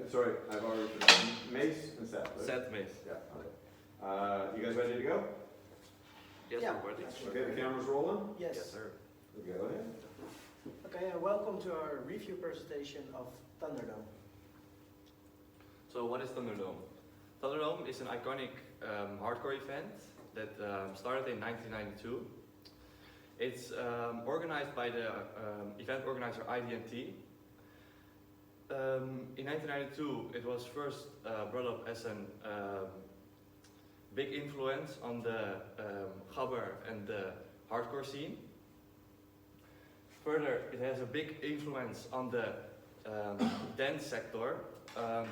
sorry, I've already forgotten. Mace and Seth. Right? Seth Mace. Yeah, okay. You guys ready to go? Yes, Yeah. we're ready. Okay, the camera's rolling. Yes. Yes, sir. Go ahead. Okay, welcome to our review presentation of Thunderdome. So what is Thunderdome? Thunderdome is an iconic hardcore event that started in 1992. It's organized by the event organizer IDNT. In 1992, it was first brought up as a big influence on the gabber and the hardcore scene. Further, it has a big influence on the dance sector.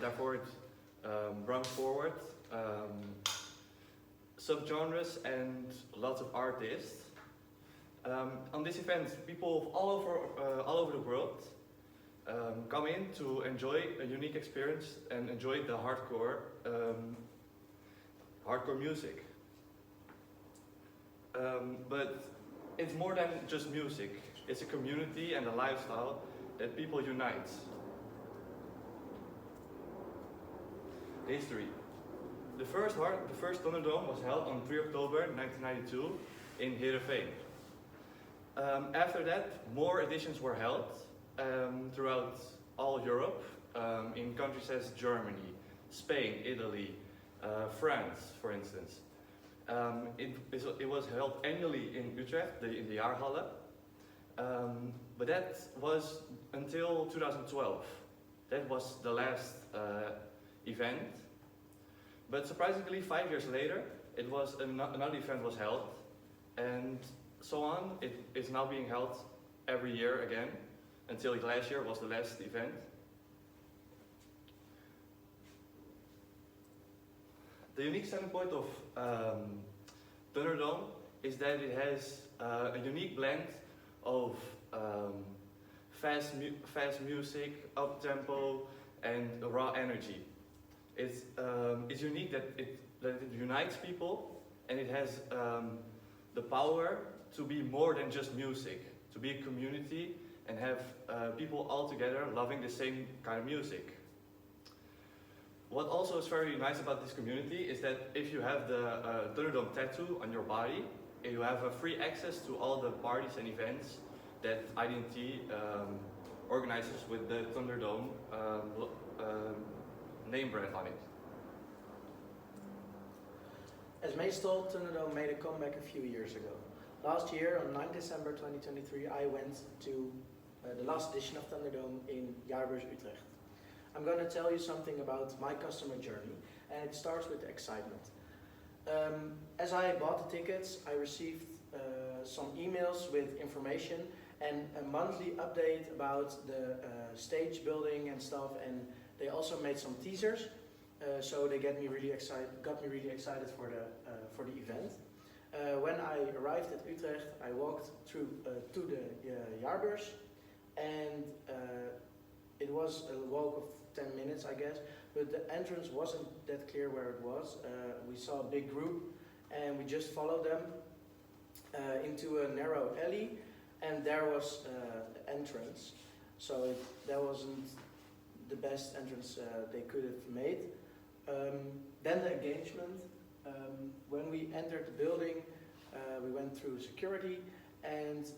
Therefore, it brought forward subgenres and lots of artists. On this event, people all over the world come in to enjoy a unique experience and enjoy the hardcore music. But it's more than just music. It's a community and a lifestyle that people unite. History. The first Thunderdome was held on 3 October 1992 in Heerenveen. After that, more editions were held throughout all Europe, in countries as Germany, Spain, Italy, France, for instance. It was held annually in Utrecht, in the Jaarhalle, but that was until 2012. That was the last event. But surprisingly, 5 years later, another event was held, and so on. It is now being held every year again, until last year was the last event. The unique selling point of Thunderdome is that it has a unique blend of fast music, up-tempo, and raw energy. It's unique that it unites people, and it has the power to be more than just music, to be a community and have people all together loving the same kind of music. What also is very nice about this community is that if you have the Thunderdome tattoo on your body, you have a free access to all the parties and events that IDNT organizes with the Thunderdome name brand on it. As Mace told, Thunderdome made a comeback a few years ago. Last year, on 9 December 2023, I went to the last edition of Thunderdome in Jaarbeurs, Utrecht. I'm going to tell you something about my customer journey, and it starts with excitement. As I bought the tickets, I received some emails with information and a monthly update about the stage building and stuff, and they also made some teasers, so they got me really excited for the event. When I arrived at Utrecht, I walked through to the Jaarbeurs, and it was a walk of 10 minutes, I guess, but the entrance wasn't that clear where it was. We saw a big group, and we just followed them into a narrow alley, and there was the entrance. So that wasn't the best entrance they could have made. Then the engagement. When we entered the building, we went through security, and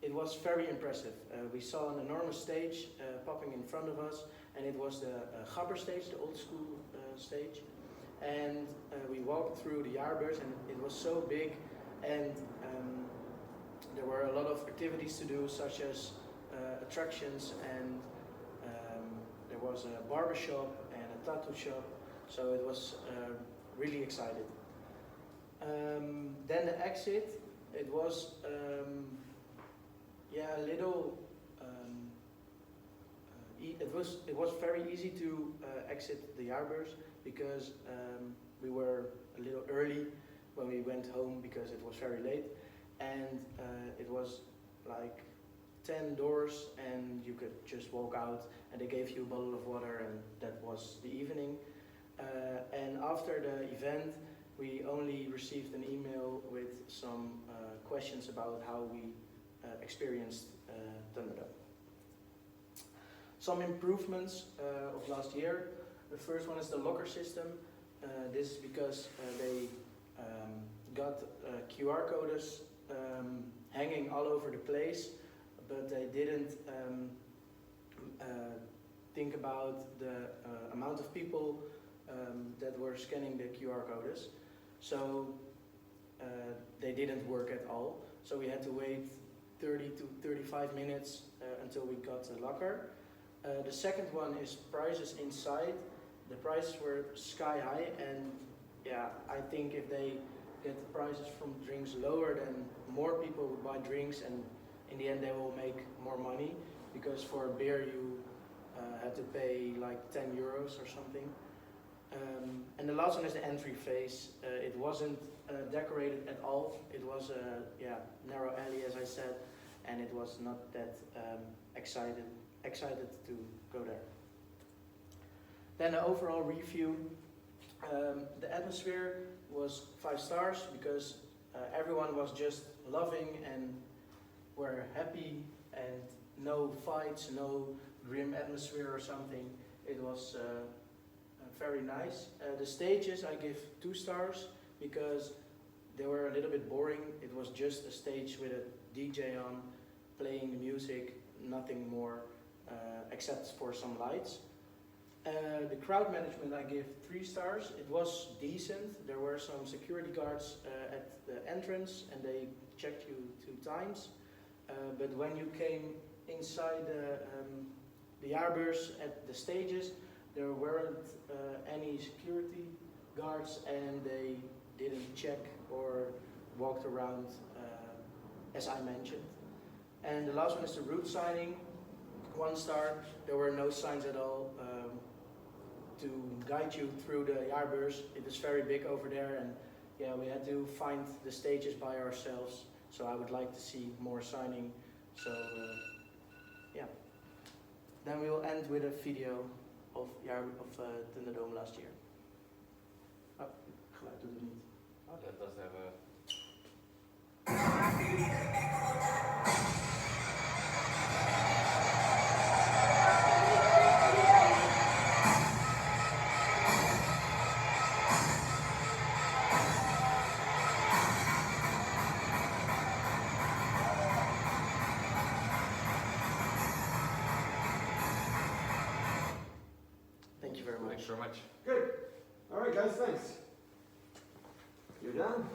it was very impressive. We saw an enormous stage popping in front of us, and it was the gabber stage, the old school stage. And we walked through the Jaarbeurs, and it was so big, and there were a lot of activities to do, such as attractions, and there was a barber shop and a tattoo shop, so it was really excited. Then the exit, it was a little. It was very easy to exit the Jaarbeurs because we were a little early when we went home because it was very late, and it was like 10 doors, and you could just walk out, and they gave you a bottle of water, and that was the evening. And after the event, we only received an email with some questions about how we experienced Thunderdome. Some improvements of last year. The first one is the locker system. This is because they got QR codes hanging all over the place, but they didn't think about the amount of people that were scanning the QR codes. So they didn't work at all. So we had to wait 30 to 35 minutes until we got the locker. The second one is prices inside. The prices were sky high, and yeah, I think if they get the prices from drinks lower, then more people would buy drinks, and in the end they will make more money, because for beer you had to pay like 10 euros or something. And the last one is the entry phase. It wasn't decorated at all. It was a narrow alley, as I said, and it was not that excited to go there. Then the overall review. The atmosphere was 5 stars because everyone was just loving and were happy, and no fights, no grim atmosphere or something. It was very nice. The stages I give 2 stars because they were a little bit boring. It was just a stage with a DJ on, playing the music, nothing more except for some lights. The crowd management I give 3 stars. It was decent. There were some security guards at the entrance and they checked you 2 times. But when you came inside the Jaarbeurs at the stages, there weren't any security guards and they didn't check or walked around as I mentioned. And the last one is the route signing. 1 star. There were no signs at all to guide you through the Jaarbeurs. It is very big over there, and yeah, we had to find the stages by ourselves. So I would like to see more signing. So yeah. Then we will end with a video of Thunderdome last year. Oh, geluid doet het niet. Oh, that does have a... Thank you very much. Thanks very much. Good. All right, guys, thanks. You're done?